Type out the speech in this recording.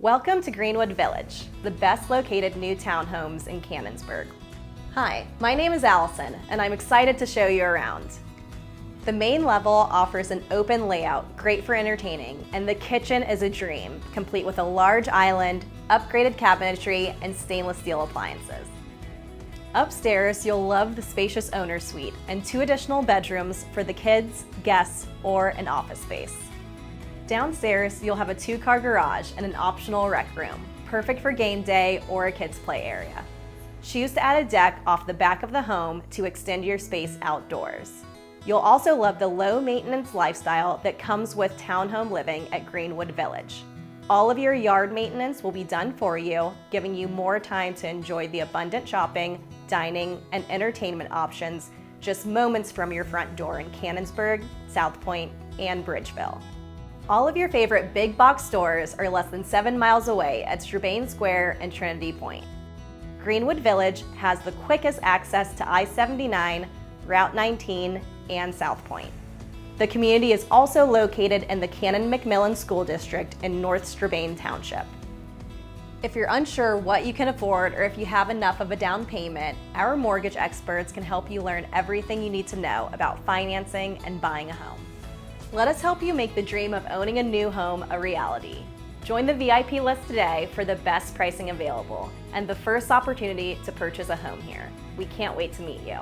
Welcome to Greenwood Village, the best located new townhomes in Canonsburg. Hi, my name is Allison, and I'm excited to show you around. The main level offers an open layout, great for entertaining, and the kitchen is a dream, complete with a large island, upgraded cabinetry, and stainless steel appliances. Upstairs, you'll love the spacious owner suite and 2 additional bedrooms for the kids, guests, or an office space. Downstairs, you'll have a 2-car garage and an optional rec room, perfect for game day or a kids' play area. Choose to add a deck off the back of the home to extend your space outdoors. You'll also love the low-maintenance lifestyle that comes with townhome living at Greenwood Village. All of your yard maintenance will be done for you, giving you more time to enjoy the abundant shopping, dining, and entertainment options just moments from your front door in Canonsburg, Southpointe, and Bridgeville. All of your favorite big box stores are less than 7 miles away at Strabane Square and Trinity Point. Greenwood Village has the quickest access to I-79, Route 19, and Southpointe. The community is also located in the Cannon-McMillan School District in North Strabane Township. If you're unsure what you can afford or if you have enough of a down payment, our mortgage experts can help you learn everything you need to know about financing and buying a home. Let us help you make the dream of owning a new home a reality. Join the VIP list today for the best pricing available and the first opportunity to purchase a home here. We can't wait to meet you.